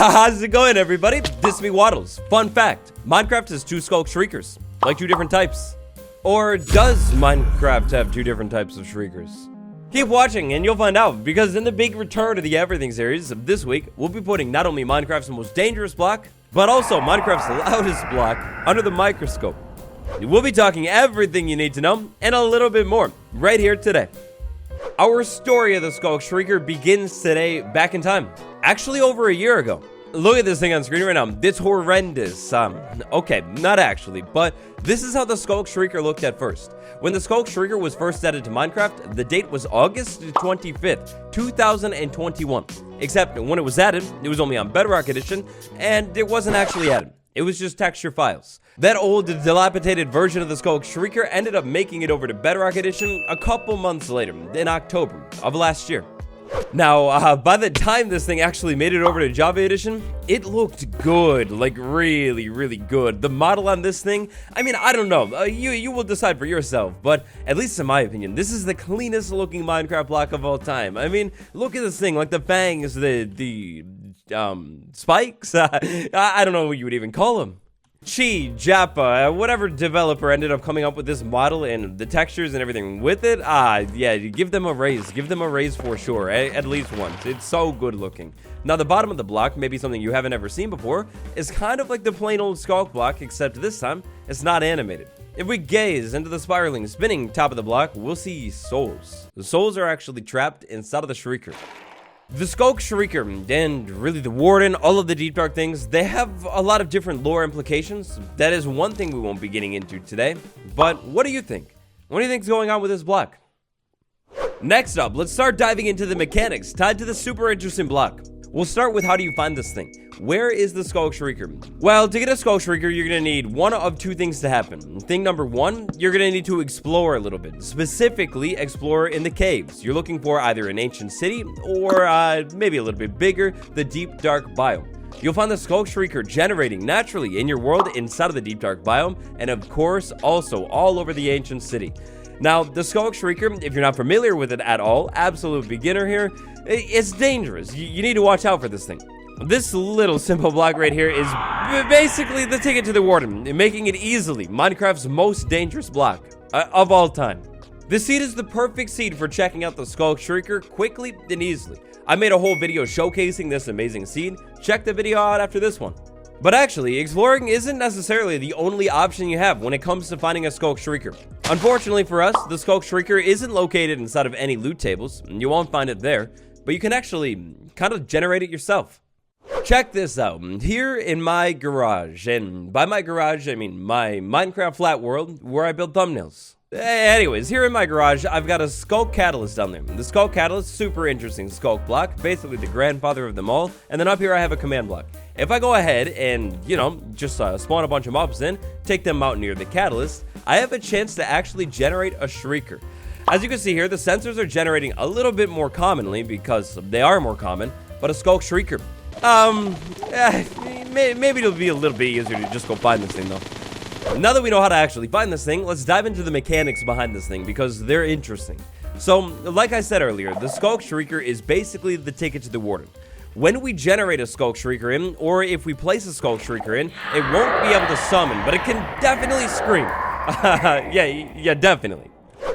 How's it going, everybody? This is me, Wattles. Fun fact, Minecraft has two Sculk Shriekers, like two different types. Or does Minecraft have two different types of Shriekers? Keep watching and you'll find out, because in the big return to the Everything series of this week, we'll be putting not only Minecraft's most dangerous block, but also Minecraft's loudest block under the microscope. We'll be talking everything you need to know and a little bit more right here today. Our story of the Sculk Shrieker begins today back in time, actually over a year ago. Look at this thing on screen right now. It's horrendous. Okay, not actually, but this is how the Sculk Shrieker looked at first. When the Sculk Shrieker was first added to Minecraft, the date was August 25th, 2021. Except when it was added, it was only on Bedrock Edition, and it wasn't actually added. It was just texture files. That old, dilapidated version of the Sculk Shrieker ended up making it over to Bedrock Edition a couple months later, in October of last year. Now, by the time this thing actually made it over to Java Edition, it looked good, like really, really good. The model on this thing, I mean, I don't know, you will decide for yourself, but at least in my opinion, this is the cleanest looking Minecraft block of all time. I mean, look at this thing, like the fangs, the spikes, I don't know what you would even call them. Japa, whatever developer ended up coming up with this model and the textures and everything with it, yeah, give them a raise for sure, at least once. It's so good looking. Now the bottom of the block, maybe something you haven't ever seen before, is kind of like the plain old Sculk block, except this time, it's not animated. If we gaze into the spiraling, spinning top of the block, we'll see souls. The souls are actually trapped inside of the Shrieker. The Sculk Shrieker, and really the Warden, all of the deep dark things, they have a lot of different lore implications. That is one thing we won't be getting into today. But what do you think? What do you think's going on with this block? Next up, let's start diving into the mechanics tied to the super interesting block. We'll start with how do you find this thing? Where is the Sculk Shrieker? Well, to get a Sculk Shrieker, you're gonna need one of two things to happen. Thing number one, you're gonna need to explore a little bit. Specifically, explore in the caves. You're looking for either an ancient city or maybe a little bit bigger, the deep dark biome. You'll find the Sculk Shrieker generating naturally in your world inside of the deep dark biome, and of course, also all over the ancient city. Now, the Sculk Shrieker, if you're not familiar with it at all, absolute beginner here, it's dangerous. You need to watch out for this thing. This little simple block right here is basically the ticket to the Warden, making it easily Minecraft's most dangerous block of all time. This seed is the perfect seed for checking out the Sculk Shrieker quickly and easily. I made a whole video showcasing this amazing seed. Check the video out after this one. But actually, exploring isn't necessarily the only option you have when it comes to finding a Sculk Shrieker. Unfortunately for us, the Sculk Shrieker isn't located inside of any loot tables, and you won't find it there, but you can actually kind of generate it yourself. Check this out. Here in my garage, and by my garage, I mean my Minecraft flat world where I build thumbnails. Anyways, here in my garage, I've got a Sculk Catalyst down there. The Sculk Catalyst, super interesting Sculk block, basically the grandfather of them all. And then up here I have a command block. If I go ahead and, just spawn a bunch of mobs in, take them out near the Catalyst, I have a chance to actually generate a Shrieker. As you can see here, the sensors are generating a little bit more commonly because they are more common, but a Sculk Shrieker. Maybe it'll be a little bit easier to just go find this thing though. Now that we know how to actually find this thing, let's dive into the mechanics behind this thing because they're interesting. So, like I said earlier, the Sculk Shrieker is basically the ticket to the Warden. When we generate a Sculk Shrieker in, or if we place a Sculk Shrieker in, it won't be able to summon, but it can definitely scream. Yeah, definitely.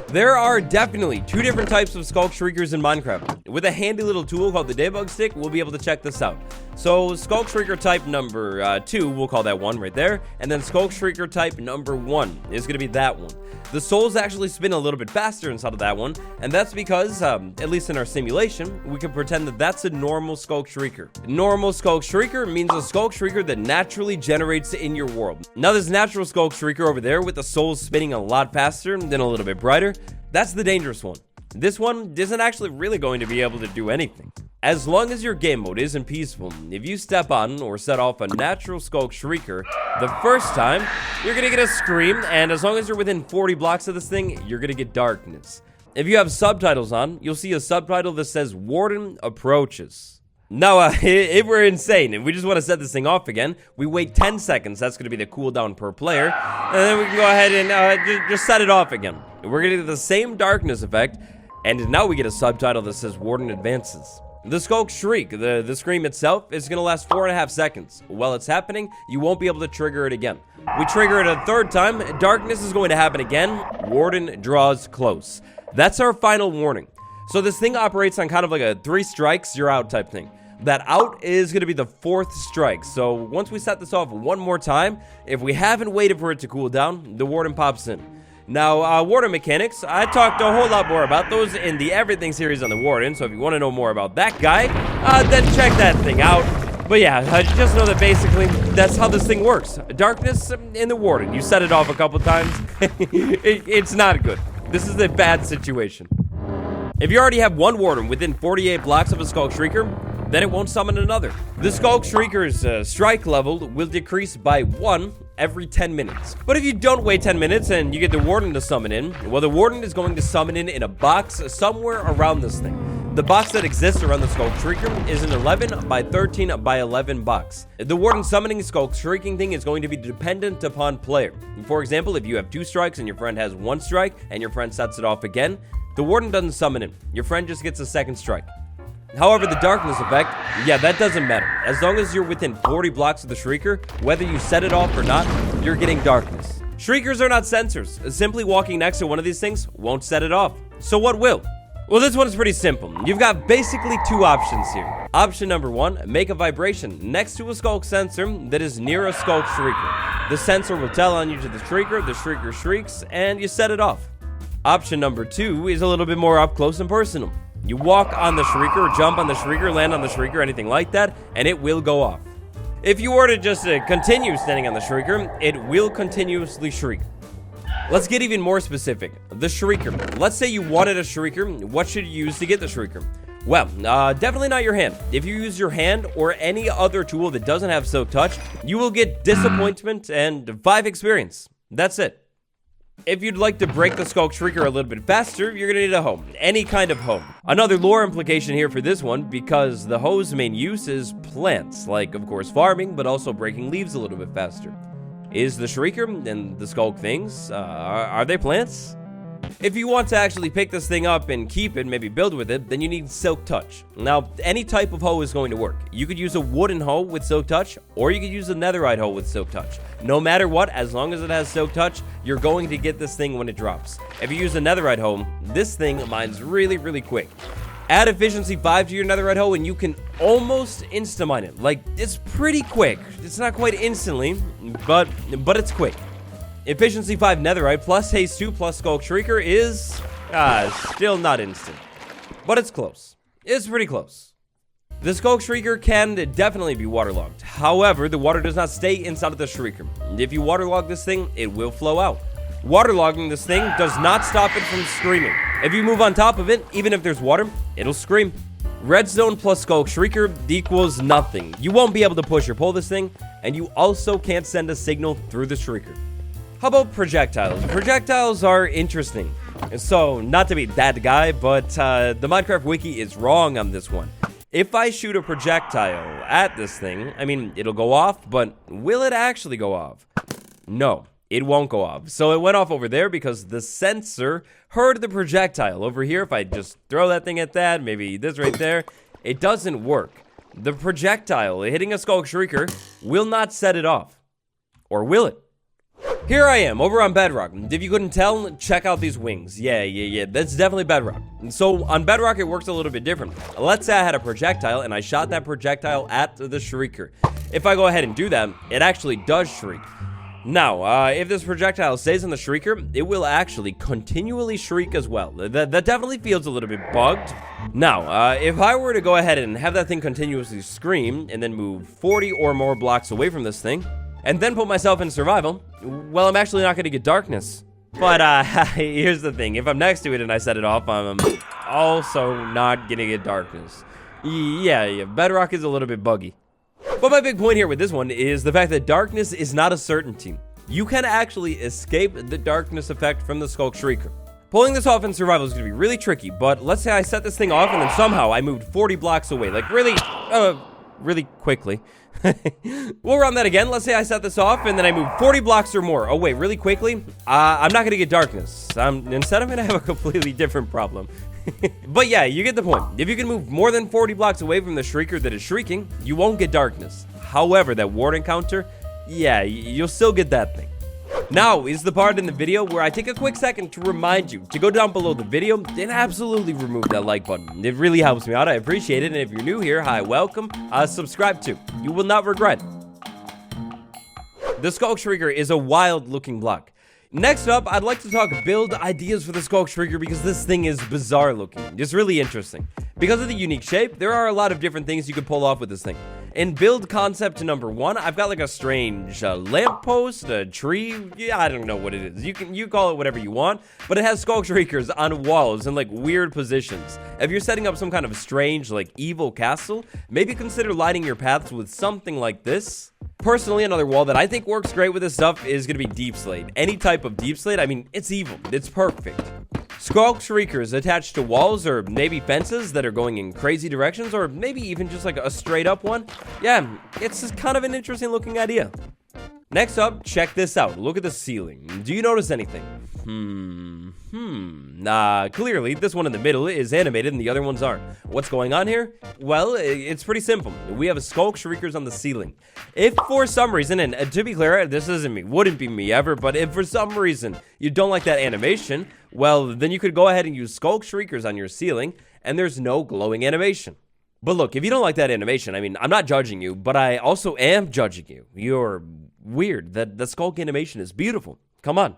There are definitely two different types of Sculk Shriekers in Minecraft. With a handy little tool called the debug stick, we'll be able to check this out. So Sculk Shrieker type number 2, we'll call that 1 right there, and then Sculk Shrieker type number 1 is going to be that one. The souls actually spin a little bit faster inside of that one, and that's because, at least in our simulation, we can pretend that that's a normal Sculk Shrieker. Normal Sculk Shrieker means a Sculk Shrieker that naturally generates in your world. Now this natural Sculk Shrieker over there with the souls spinning a lot faster and then a little bit brighter, that's the dangerous one. This one isn't actually really going to be able to do anything. As long as your game mode isn't peaceful, if you step on or set off a natural Sculk Shrieker, the first time, you're gonna get a scream, and as long as you're within 40 blocks of this thing, you're gonna get darkness. If you have subtitles on, you'll see a subtitle that says Warden Approaches. Now, if we're insane, if we just want to set this thing off again, we wait 10 seconds, that's going to be the cooldown per player, and then we can go ahead and just set it off again. We're going to get the same darkness effect, and now we get a subtitle that says Warden Advances. The Sculk Shriek, the scream itself, is going to last 4.5 seconds. While it's happening, you won't be able to trigger it again. We trigger it a third time, darkness is going to happen again, Warden draws close. That's our final warning. So this thing operates on kind of like a 3 strikes, you're out type thing. That out is going to be the 4th strike. So once we set this off one more time, if we haven't waited for it to cool down, the Warden pops in. Now, Warden mechanics, I talked a whole lot more about those in the Everything series on the Warden, so if you want to know more about that guy, then check that thing out. But yeah, just know that basically, that's how this thing works. Darkness in the Warden. You set it off a couple times, it's not good. This is a bad situation. If you already have one Warden within 48 blocks of a Sculk Shrieker, then it won't summon another. The Sculk Shrieker's strike level will decrease by 1 every 10 minutes. But if you don't wait 10 minutes and you get the Warden to summon in, well, the Warden is going to summon in a box somewhere around this thing. The box that exists around the Sculk Shrieker is an 11 by 13 by 11 box. The Warden summoning Sculk Shrieking thing is going to be dependent upon player. For example, if you have 2 strikes and your friend has 1 strike and your friend sets it off again, the Warden doesn't summon in. Your friend just gets a 2nd strike. However, the darkness effect, yeah, that doesn't matter. As long as you're within 40 blocks of the Shrieker, whether you set it off or not, you're getting darkness. Shriekers are not sensors. Simply walking next to one of these things won't set it off. So what will? Well, this one is pretty simple. You've got basically 2 options here. Option number 1, make a vibration next to a Sculk sensor that is near a Sculk Shrieker. The sensor will tell on you to the Shrieker shrieks, and you set it off. Option number 2 is a little bit more up close and personal. You walk on the Shrieker, jump on the Shrieker, land on the Shrieker, anything like that, and it will go off. If you were to just continue standing on the Shrieker, it will continuously shriek. Let's get even more specific. The Shrieker. Let's say you wanted a Shrieker. What should you use to get the Shrieker? Well, definitely not your hand. If you use your hand or any other tool that doesn't have Silk Touch, you will get disappointment and 5 experience. That's it. If you'd like to break the Sculk Shrieker a little bit faster, you're gonna need a hoe. Any kind of hoe. Another lore implication here for this one, because the hoe's main use is plants, like, of course, farming, but also breaking leaves a little bit faster. Is the Shrieker and the Sculk things, are they plants? If you want to actually pick this thing up and keep it, maybe build with it, then you need Silk Touch. Now, any type of hoe is going to work. You could use a wooden hoe with Silk Touch, or you could use a netherite hoe with Silk Touch. No matter what, as long as it has Silk Touch, you're going to get this thing when it drops. If you use a netherite hoe, this thing mines really, really quick. Add efficiency 5 to your netherite hoe and you can almost insta-mine it. Like, it's pretty quick. It's not quite instantly, but it's quick. Efficiency 5 netherite plus haste 2 plus Sculk Shrieker is still not instant. But it's close. It's pretty close. The Sculk Shrieker can definitely be waterlogged. However, the water does not stay inside of the Shrieker. If you waterlog this thing, it will flow out. Waterlogging this thing does not stop it from screaming. If you move on top of it, even if there's water, it'll scream. Redstone plus Sculk Shrieker equals nothing. You won't be able to push or pull this thing, and you also can't send a signal through the Shrieker. How about projectiles? Projectiles are interesting. So, not to be that guy, but the Minecraft wiki is wrong on this one. If I shoot a projectile at this thing, I mean, it'll go off, but will it actually go off? No, it won't go off. So it went off over there because the sensor heard the projectile. Over here, if I just throw that thing at that, maybe this right there, it doesn't work. The projectile hitting a Sculk Shrieker will not set it off. Or will it? Here I am, over on Bedrock. If you couldn't tell, check out these wings. Yeah, that's definitely Bedrock. So, on Bedrock, it works a little bit different. Let's say I had a projectile, and I shot that projectile at the Shrieker. If I go ahead and do that, it actually does shriek. Now, if this projectile stays on the Shrieker, it will actually continually shriek as well. That definitely feels a little bit bugged. Now, if I were to go ahead and have that thing continuously scream, and then move 40 or more blocks away from this thing, and then put myself in survival, well, I'm actually not going to get darkness. But here's the thing. If I'm next to it and I set it off, I'm also not going to get darkness. Yeah, Bedrock is a little bit buggy. But my big point here with this one is the fact that darkness is not a certainty. You can actually escape the darkness effect from the Sculk Shrieker. Pulling this off in survival is going to be really tricky, but let's say I set this thing off and then somehow I moved 40 blocks away, like really quickly. We'll run that again. Let's say I set this off and then I move 40 blocks or more away really quickly. I'm not going to get darkness. Instead, I'm going to have a completely different problem. But yeah, you get the point. If you can move more than 40 blocks away from the Shrieker that is shrieking, you won't get darkness. However, that ward encounter, yeah, you'll still get that thing. Now is the part in the video where I take a quick second to remind you to go down below the video and absolutely remove that like button. It really helps me out. I appreciate it. And if you're new here, hi, welcome. Subscribe too. You will not regret. The Sculk Shrieker is a wild looking block. Next up, I'd like to talk build ideas for the Sculk Shrieker because this thing is bizarre looking. It's really interesting. Because of the unique shape, there are a lot of different things you could pull off with this thing. In build concept number 1, I've got like a strange lamppost, a tree. Yeah, I don't know what it is. You call it whatever you want, but it has Sculk Shriekers on walls in like weird positions. If you're setting up some kind of strange like evil castle, maybe consider lighting your paths with something like this. Personally, another wall that I think works great with this stuff is going to be Deep Slate. Any type of Deep Slate, I mean, it's evil. It's perfect. Sculk Shriekers attached to walls or maybe fences that are going in crazy directions or maybe even just like a straight up one. Yeah, it's just kind of an interesting looking idea. Next up, check this out. Look at the ceiling. Do you notice anything? Clearly, this one in the middle is animated and the other ones aren't. What's going on here? Well, it's pretty simple. We have a Sculk Shriekers on the ceiling. If for some reason, and to be clear, this isn't me, wouldn't be me ever, but if for some reason you don't like that animation, well, then you could go ahead and use Sculk Shriekers on your ceiling, and there's no glowing animation. But look, if you don't like that animation, I mean, I'm not judging you, but I also am judging you. You're weird. The Sculk animation is beautiful. Come on.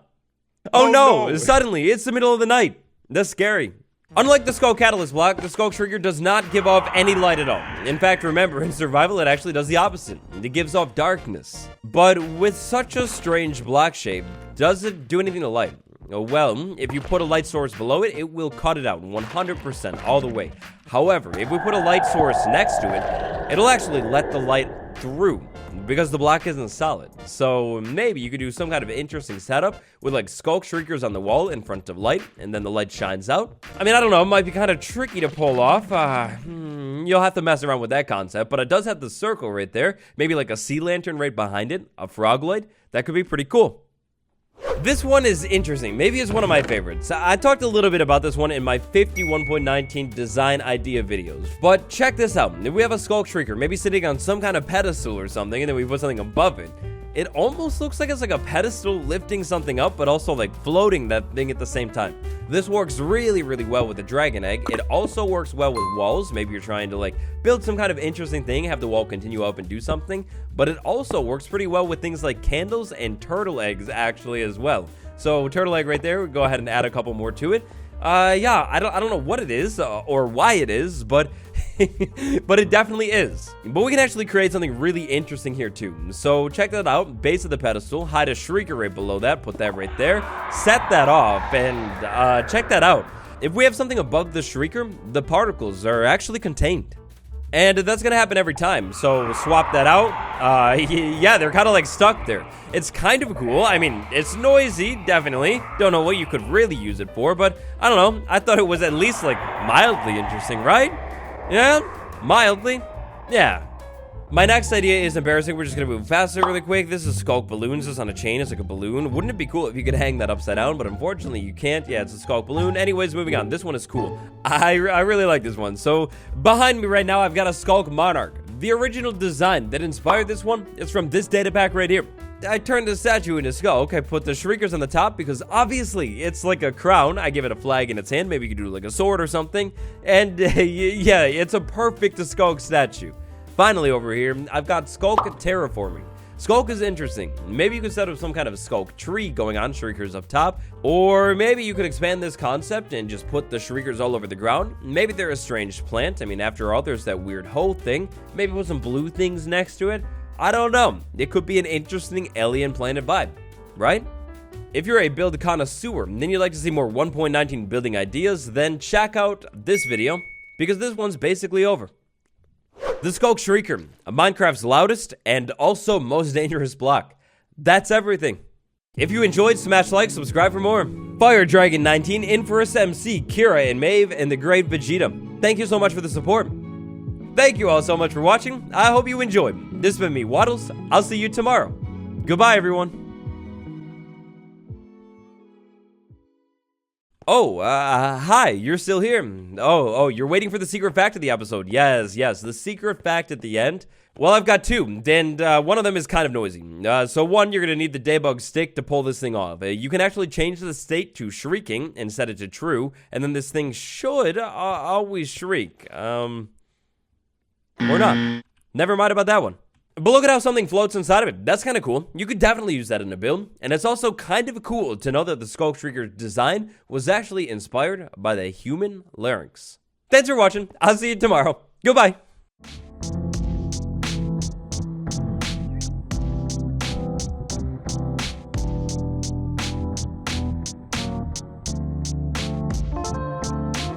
Oh no! Suddenly, it's the middle of the night. That's scary. Unlike the Sculk Catalyst block, the Sculk Shrieker does not give off any light at all. In fact, remember, in survival, it actually does the opposite. It gives off darkness. But with such a strange block shape, does it do anything to light? Well, if you put a light source below it, it will cut it out 100% all the way. However, if we put a light source next to it, it'll actually let the light through because the block isn't solid. So maybe you could do some kind of interesting setup with like Sculk Shriekers on the wall in front of light, and then the light shines out. I mean, I don't know, it might be kind of tricky to pull off. You'll have to mess around with that concept, but it does have the circle right there. Maybe like a sea lantern right behind it, a frog light. That could be pretty cool. This one is interesting. Maybe it's one of my favorites. I talked a little bit about this one in my 51.19 design idea videos. But check this out. If we have a Sculk Shrieker, maybe sitting on some kind of pedestal or something, and then we put something above it, it almost looks like it's like a pedestal lifting something up, but also like floating that thing at the same time. This works really, really well with the dragon egg. It also works well with walls. Maybe you're trying to like build some kind of interesting thing, have the wall continue up and do something. But it also works pretty well with things like candles and turtle eggs actually as well. So turtle egg right there, go ahead and add a couple more to it. Yeah, I don't know what it is or why it is, but but it definitely is. But we can actually create something really interesting here too. So check that out. Base of the pedestal, hide a Shrieker right below that, put that right there, set that off, and check that out. If we have something above the Shrieker, the particles are actually contained. And that's gonna happen every time, so swap that out. Yeah, they're kind of like stuck there. It's kind of cool. I mean, it's noisy, definitely. Don't know what you could really use it for, but I don't know. I thought it was at least like mildly interesting, right? Yeah, mildly. Yeah. My next idea is embarrassing. We're just gonna move faster really quick. This is Sculk Balloons. It's on a chain. It's like a balloon. Wouldn't it be cool if you could hang that upside down? But unfortunately, you can't. Yeah, it's a Sculk Balloon. Anyways, moving on. This one is cool. I really like this one. So behind me right now, I've got a Sculk Monarch. The original design that inspired this one is from this data pack right here. I turned the statue into Sculk. I put the Shriekers on the top because obviously it's like a crown. I give it a flag in its hand. Maybe you could do like a sword or something. And yeah, it's a perfect Sculk statue. Finally, over here, I've got Sculk Terraforming. Sculk is interesting. Maybe you could set up some kind of Sculk tree going on, Shriekers up top. Or maybe you could expand this concept and just put the Shriekers all over the ground. Maybe they're a strange plant. I mean, after all, there's that weird hole thing. Maybe put some blue things next to it. I don't know. It could be an interesting alien planet vibe, right? If you're a build connoisseur and then you'd like to see more 1.19 building ideas, then check out this video because this one's basically over. The Sculk Shrieker, Minecraft's loudest and also most dangerous block. That's everything. If you enjoyed, smash like, subscribe for more. Fire Dragon 19, Inferus MC, Kira and Maeve, and the Great Vegeta. Thank you so much for the support. Thank you all so much for watching. I hope you enjoyed. This has been me, Wattles. I'll see you tomorrow. Goodbye, everyone. Oh, hi, you're still here. Oh, you're waiting for the secret fact of the episode. Yes, the secret fact at the end. Well, I've got two, and one of them is kind of noisy. So one, you're going to need the debug stick to pull this thing off. You can actually change the state to shrieking and set it to true, and then this thing should always shriek. Or not. Never mind about that one. But look at how something floats inside of it. That's kind of cool. You could definitely use that in a build. And it's also kind of cool to know that the Sculk Shrieker design was actually inspired by the human larynx. Thanks for watching. I'll see you tomorrow. Goodbye.